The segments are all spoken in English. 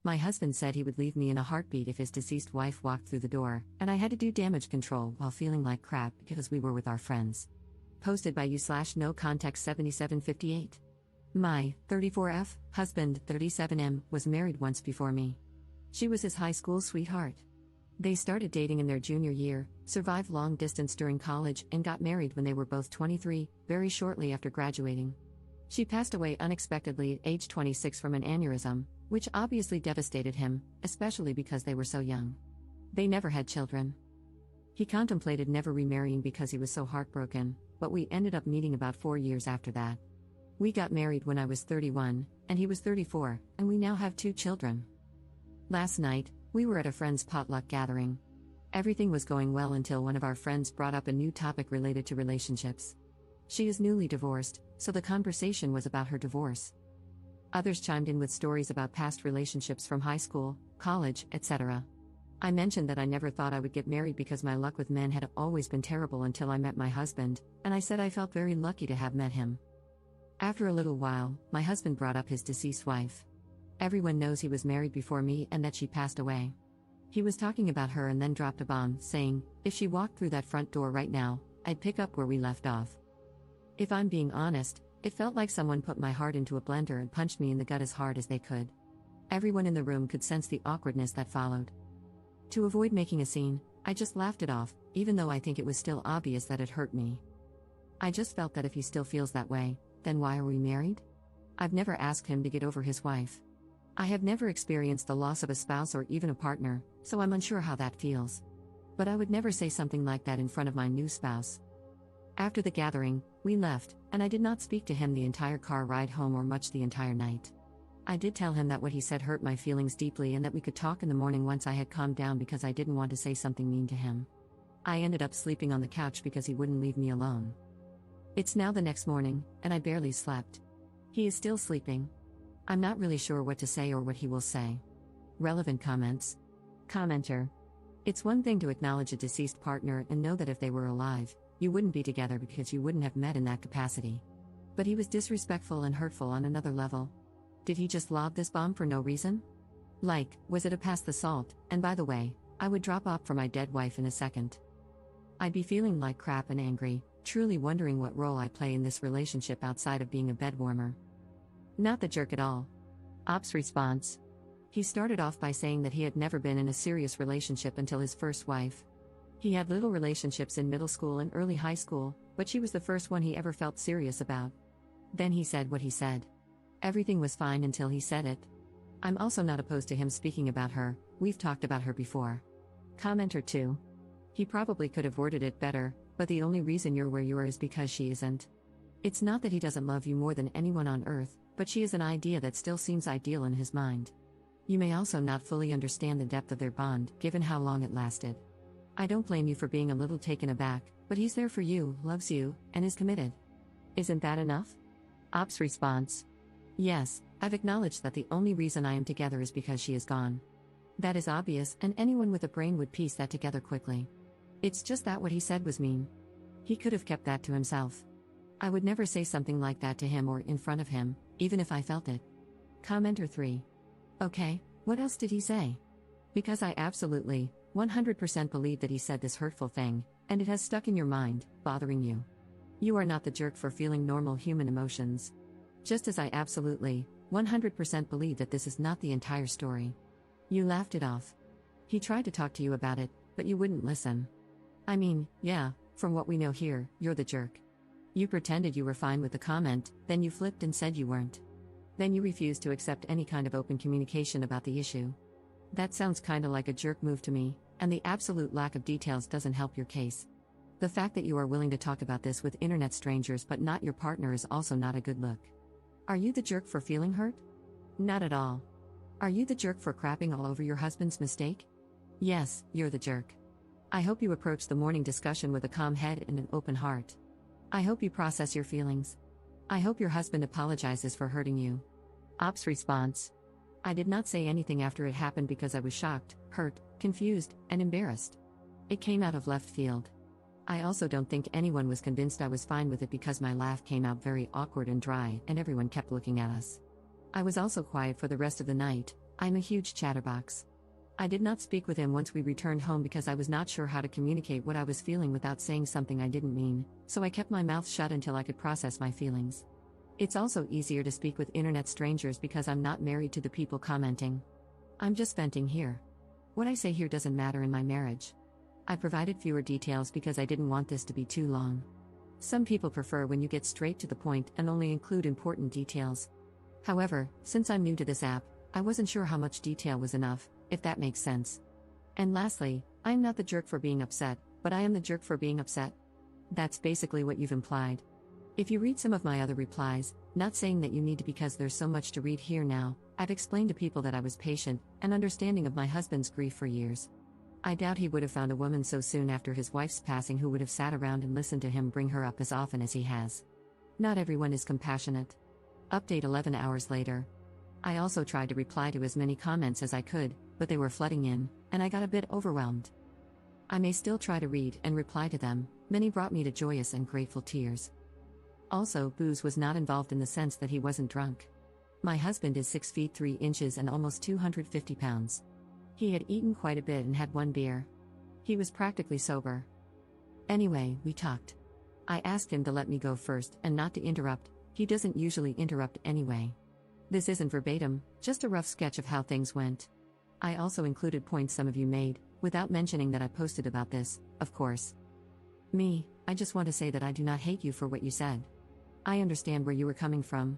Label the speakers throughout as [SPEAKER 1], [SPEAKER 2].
[SPEAKER 1] My husband said he would leave me in a heartbeat if his deceased wife walked through the door, and I had to do damage control while feeling like crap because we were with our friends. Posted by you/no context 7758. My 34F husband, 37M, was married once before me. She was his high school sweetheart. They started dating in their junior year, survived long distance during college, and got married when they were both 23, very shortly after graduating. She passed away unexpectedly at age 26 from an aneurysm, which obviously devastated him, especially because they were so young. They never had children. He contemplated never remarrying because he was so heartbroken, but we ended up meeting about 4 years after that. We got married when I was 31, and he was 34, and we now have 2 children. Last night, we were at a friend's potluck gathering. Everything was going well until one of our friends brought up a new topic related to relationships. She is newly divorced, so the conversation was about her divorce. Others chimed in with stories about past relationships from high school, college, etc. I mentioned that I never thought I would get married because my luck with men had always been terrible until I met my husband, and I said I felt very lucky to have met him. After a little while, my husband brought up his deceased wife. Everyone knows he was married before me and that she passed away. He was talking about her and then dropped a bomb, saying, if she walked through that front door right now, I'd pick up where we left off. If I'm being honest, it felt like someone put my heart into a blender and punched me in the gut as hard as they could. Everyone in the room could sense the awkwardness that followed. To avoid making a scene, I just laughed it off, even though I think it was still obvious that it hurt me. I just felt that if he still feels that way, then why are we married? I've never asked him to get over his wife. I have never experienced the loss of a spouse or even a partner, so I'm unsure how that feels. But I would never say something like that in front of my new spouse. After the gathering, we left, and I did not speak to him the entire car ride home or much the entire night. I did tell him that what he said hurt my feelings deeply and that we could talk in the morning once I had calmed down because I didn't want to say something mean to him. I ended up sleeping on the couch because he wouldn't leave me alone. It's now the next morning, and I barely slept. He is still sleeping. I'm not really sure what to say or what he will say. Relevant comments. Commenter. It's one thing to acknowledge a deceased partner and know that if they were alive, you wouldn't be together because you wouldn't have met in that capacity. But he was disrespectful and hurtful on another level. Did he just lob this bomb for no reason? Like, was it a pass the salt? And by the way, I would drop off for my dead wife in a second. I'd be feeling like crap and angry, truly wondering what role I play in this relationship outside of being a bedwarmer. Not the jerk at all. Ops response. He started off by saying that he had never been in a serious relationship until his first wife. He had little relationships in middle school and early high school, but she was the first one he ever felt serious about. Then he said what he said. Everything was fine until he said it. I'm also not opposed to him speaking about her, we've talked about her before. Commenter 2. He probably could have worded it better, but the only reason you're where you are is because she isn't. It's not that he doesn't love you more than anyone on earth, but she is an idea that still seems ideal in his mind. You may also not fully understand the depth of their bond, given how long it lasted. I don't blame you for being a little taken aback, but he's there for you, loves you, and is committed. Isn't that enough? Ops response. Yes, I've acknowledged that the only reason I am together is because she is gone. That is obvious, and anyone with a brain would piece that together quickly. It's just that what he said was mean. He could have kept that to himself. I would never say something like that to him or in front of him, even if I felt it. Commenter 3. Okay, what else did he say? Because I absolutely, 100% believe that he said this hurtful thing, and it has stuck in your mind, bothering you. You are not the jerk for feeling normal human emotions. Just as I absolutely, 100% believe that this is not the entire story. You laughed it off. He tried to talk to you about it, but you wouldn't listen. I mean, yeah, from what we know here, you're the jerk. You pretended you were fine with the comment, then you flipped and said you weren't. Then you refused to accept any kind of open communication about the issue. That sounds kinda like a jerk move to me, and the absolute lack of details doesn't help your case. The fact that you are willing to talk about this with internet strangers but not your partner is also not a good look. Are you the jerk for feeling hurt? Not at all. Are you the jerk for crapping all over your husband's mistake? Yes, you're the jerk. I hope you approach the morning discussion with a calm head and an open heart. I hope you process your feelings. I hope your husband apologizes for hurting you. Ops response. I did not say anything after it happened because I was shocked, hurt, confused, and embarrassed. It came out of left field. I also don't think anyone was convinced I was fine with it because my laugh came out very awkward and dry and everyone kept looking at us. I was also quiet for the rest of the night, I'm a huge chatterbox. I did not speak with him once we returned home because I was not sure how to communicate what I was feeling without saying something I didn't mean, so I kept my mouth shut until I could process my feelings. It's also easier to speak with internet strangers because I'm not married to the people commenting. I'm just venting here. What I say here doesn't matter in my marriage. I provided fewer details because I didn't want this to be too long. Some people prefer when you get straight to the point and only include important details. However, since I'm new to this app, I wasn't sure how much detail was enough, if that makes sense. And lastly, I'm not the jerk for being upset, but I am the jerk for being upset. That's basically what you've implied. If you read some of my other replies, not saying that you need to because there's so much to read here now, I've explained to people that I was patient and understanding of my husband's grief for years. I doubt he would have found a woman so soon after his wife's passing who would have sat around and listened to him bring her up as often as he has. Not everyone is compassionate. Update 11 hours later. I also tried to reply to as many comments as I could, but they were flooding in, and I got a bit overwhelmed. I may still try to read and reply to them. Many brought me to joyous and grateful tears. Also, booze was not involved in the sense that he wasn't drunk. My husband is 6 feet 3 inches and almost 250 pounds. He had eaten quite a bit and had one beer. He was practically sober. Anyway, we talked. I asked him to let me go first and not to interrupt. He doesn't usually interrupt anyway. This isn't verbatim, just a rough sketch of how things went. I also included points some of you made, without mentioning that I posted about this, of course. I just want to say that I do not hate you for what you said. I understand where you were coming from.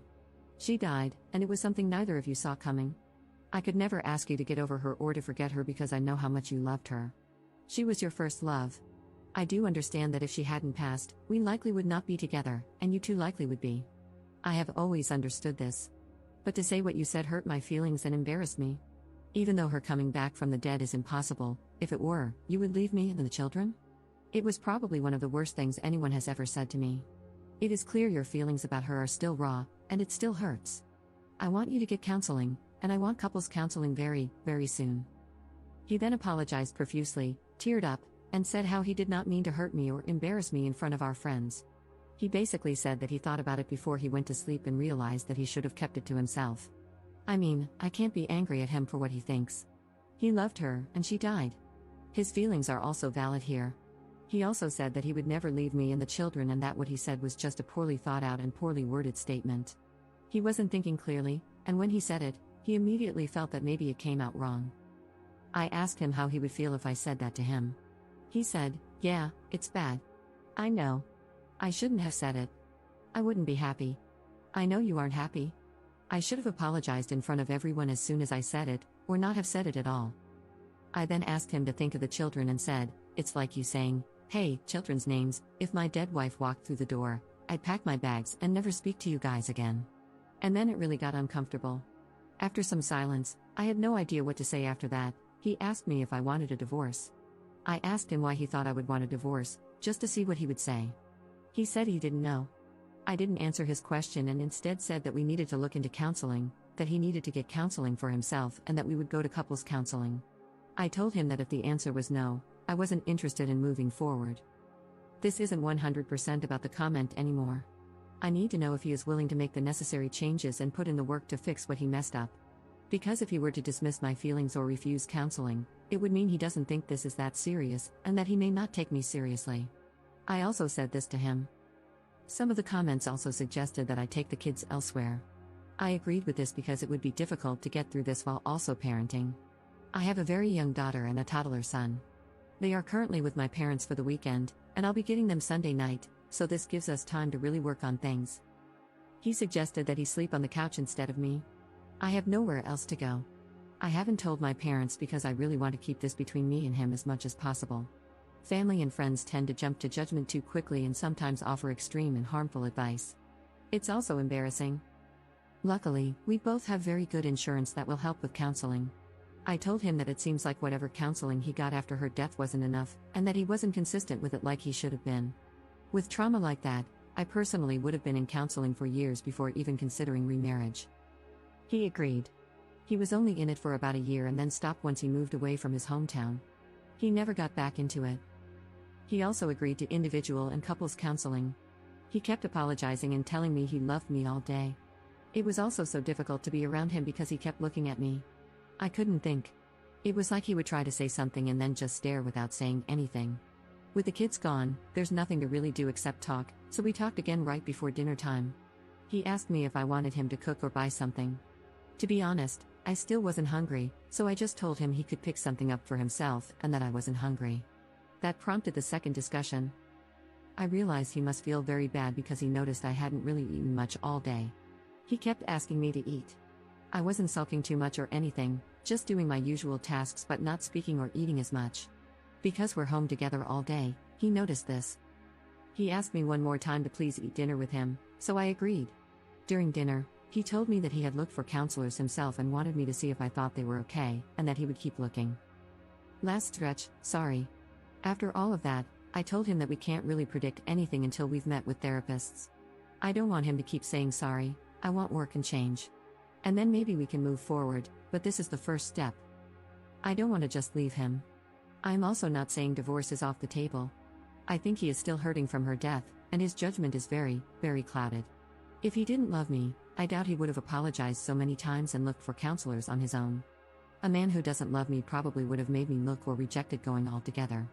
[SPEAKER 1] She died, and it was something neither of you saw coming. I could never ask you to get over her or to forget her because I know how much you loved her. She was your first love. I do understand that if she hadn't passed, we likely would not be together, and you too likely would be. I have always understood this. But to say what you said hurt my feelings and embarrassed me. Even though her coming back from the dead is impossible, if it were, you would leave me and the children? It was probably one of the worst things anyone has ever said to me. It is clear your feelings about her are still raw, and it still hurts. I want you to get counseling, and I want couples counseling very, very soon. He then apologized profusely, teared up, and said how he did not mean to hurt me or embarrass me in front of our friends. He basically said that he thought about it before he went to sleep and realized that he should have kept it to himself. I mean, I can't be angry at him for what he thinks. He loved her, and she died. His feelings are also valid here. He also said that he would never leave me and the children and that what he said was just a poorly thought out and poorly worded statement. He wasn't thinking clearly, and when he said it, he immediately felt that maybe it came out wrong. I asked him how he would feel if I said that to him. He said, "Yeah, it's bad. I know. I shouldn't have said it. I wouldn't be happy. I know you aren't happy. I should have apologized in front of everyone as soon as I said it, or not have said it at all." I then asked him to think of the children and said, "It's like you saying, hey, children's names, if my dead wife walked through the door, I'd pack my bags and never speak to you guys again." And then it really got uncomfortable. After some silence, I had no idea what to say after that. He asked me if I wanted a divorce. I asked him why he thought I would want a divorce, just to see what he would say. He said he didn't know. I didn't answer his question and instead said that we needed to look into counseling, that he needed to get counseling for himself and that we would go to couples counseling. I told him that if the answer was no, I wasn't interested in moving forward. This isn't 100% about the comment anymore. I need to know if he is willing to make the necessary changes and put in the work to fix what he messed up. Because if he were to dismiss my feelings or refuse counseling, it would mean he doesn't think this is that serious and that he may not take me seriously. I also said this to him. Some of the comments also suggested that I take the kids elsewhere. I agreed with this because it would be difficult to get through this while also parenting. I have a very young daughter and a toddler son. They are currently with my parents for the weekend, and I'll be getting them Sunday night, so this gives us time to really work on things. He suggested that he sleep on the couch instead of me. I have nowhere else to go. I haven't told my parents because I really want to keep this between me and him as much as possible. Family and friends tend to jump to judgment too quickly and sometimes offer extreme and harmful advice. It's also embarrassing. Luckily, we both have very good insurance that will help with counseling. I told him that it seems like whatever counseling he got after her death wasn't enough, and that he wasn't consistent with it like he should have been. With trauma like that, I personally would have been in counseling for years before even considering remarriage. He agreed. He was only in it for about a year and then stopped once he moved away from his hometown. He never got back into it. He also agreed to individual and couples counseling. He kept apologizing and telling me he loved me all day. It was also so difficult to be around him because he kept looking at me. I couldn't think. It was like he would try to say something and then just stare without saying anything. With the kids gone, there's nothing to really do except talk, so we talked again right before dinner time. He asked me if I wanted him to cook or buy something. To be honest, I still wasn't hungry, so I just told him he could pick something up for himself and that I wasn't hungry. That prompted the second discussion. I realized he must feel very bad because he noticed I hadn't really eaten much all day. He kept asking me to eat. I wasn't sulking too much or anything, just doing my usual tasks but not speaking or eating as much. Because we're home together all day, he noticed this. He asked me one more time to please eat dinner with him, so I agreed. During dinner, he told me that he had looked for counselors himself and wanted me to see if I thought they were okay, and that he would keep looking. Last stretch, sorry. After all of that, I told him that we can't really predict anything until we've met with therapists. I don't want him to keep saying sorry, I want work and change. And then maybe we can move forward, but this is the first step. I don't want to just leave him. I'm also not saying divorce is off the table. I think he is still hurting from her death, and his judgment is very, very clouded. If he didn't love me, I doubt he would have apologized so many times and looked for counselors on his own. A man who doesn't love me probably would have made me look or rejected going altogether.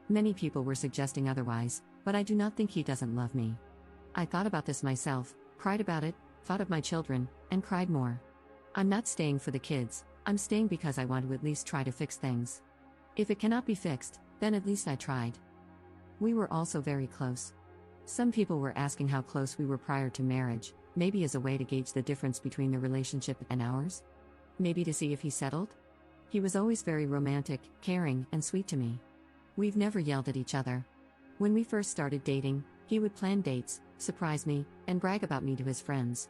[SPEAKER 1] Many people were suggesting otherwise, but I do not think he doesn't love me. I thought about this myself, cried about it, thought of my children, and cried more. I'm not staying for the kids, I'm staying because I want to at least try to fix things. If it cannot be fixed, then at least I tried. We were also very close. Some people were asking how close we were prior to marriage, maybe as a way to gauge the difference between the relationship and ours? Maybe to see if he settled? He was always very romantic, caring, and sweet to me. We've never yelled at each other. When we first started dating, he would plan dates, surprise me, and brag about me to his friends.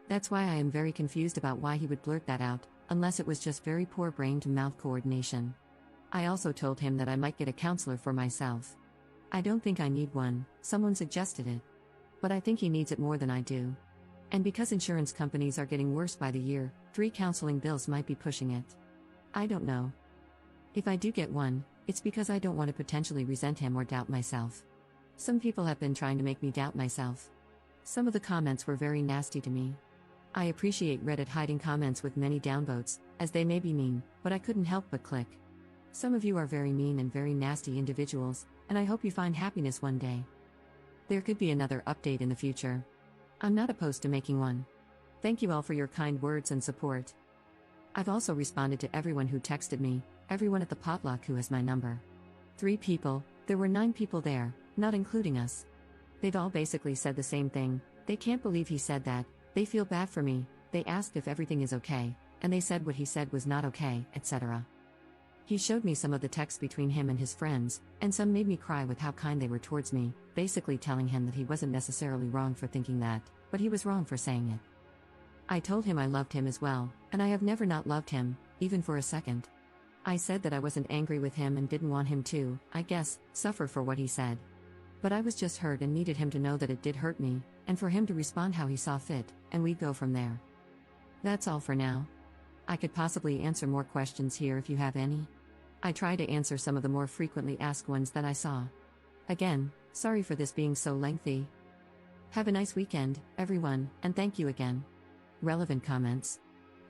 [SPEAKER 1] That's why I am very confused about why he would blurt that out, unless it was just very poor brain-to-mouth coordination. I also told him that I might get a counselor for myself. I don't think I need one, someone suggested it. But I think he needs it more than I do. And because insurance companies are getting worse by the year, 3 counseling bills might be pushing it. I don't know. If I do get one, it's because I don't want to potentially resent him or doubt myself. Some people have been trying to make me doubt myself. Some of the comments were very nasty to me. I appreciate Reddit hiding comments with many downvotes, as they may be mean, but I couldn't help but click. Some of you are very mean and very nasty individuals, and I hope you find happiness one day. There could be another update in the future. I'm not opposed to making one. Thank you all for your kind words and support. I've also responded to everyone who texted me, everyone at the potluck who has my number. 3 people, there were 9 people there, not including us. They've all basically said the same thing, they can't believe he said that, they feel bad for me, they asked if everything is okay, and they said what he said was not okay, etc. He showed me some of the texts between him and his friends, and some made me cry with how kind they were towards me, basically telling him that he wasn't necessarily wrong for thinking that, but he was wrong for saying it. I told him I loved him as well, and I have never not loved him, even for a second. I said that I wasn't angry with him and didn't want him to, I guess, suffer for what he said. But I was just hurt and needed him to know that it did hurt me, and for him to respond how he saw fit, and we'd go from there. That's all for now. I could possibly answer more questions here if you have any. I try to answer some of the more frequently asked ones that I saw. Again, sorry for this being so lengthy. Have a nice weekend, everyone, and thank you again. Relevant comments.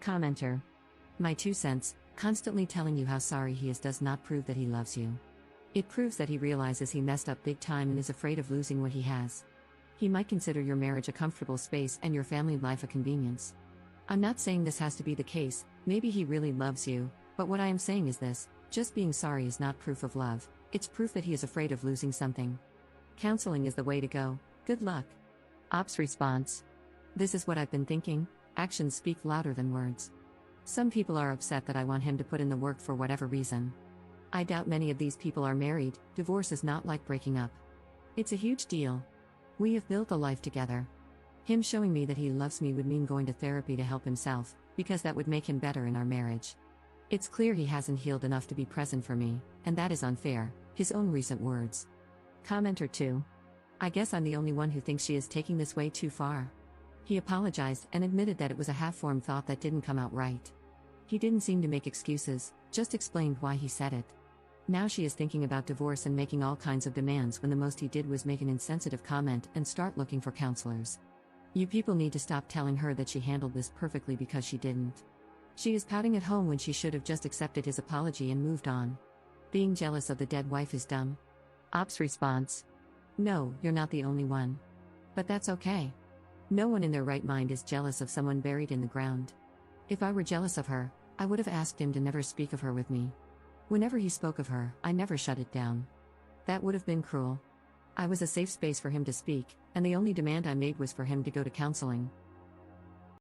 [SPEAKER 1] Commenter. My 2 cents, constantly telling you how sorry he is does not prove that he loves you. It proves that he realizes he messed up big time and is afraid of losing what he has. He might consider your marriage a comfortable space and your family life a convenience. I'm not saying this has to be the case, maybe he really loves you, but what I am saying is this, just being sorry is not proof of love, it's proof that he is afraid of losing something. Counseling is the way to go, good luck. Ops response. This is what I've been thinking, actions speak louder than words. Some people are upset that I want him to put in the work for whatever reason. I doubt many of these people are married, divorce is not like breaking up. It's a huge deal. We have built a life together. Him showing me that he loves me would mean going to therapy to help himself, because that would make him better in our marriage. It's clear he hasn't healed enough to be present for me, and that is unfair, his own recent words. Commenter 2. I guess I'm the only one who thinks she is taking this way too far. He apologized and admitted that it was a half-formed thought that didn't come out right. He didn't seem to make excuses, just explained why he said it. Now she is thinking about divorce and making all kinds of demands when the most he did was make an insensitive comment and start looking for counselors. You people need to stop telling her that she handled this perfectly because she didn't. She is pouting at home when she should have just accepted his apology and moved on. Being jealous of the dead wife is dumb. Ops response: no, you're not the only one. But that's okay. No one in their right mind is jealous of someone buried in the ground. If I were jealous of her, I would have asked him to never speak of her with me. Whenever he spoke of her, I never shut it down. That would have been cruel. I was a safe space for him to speak, and the only demand I made was for him to go to counseling.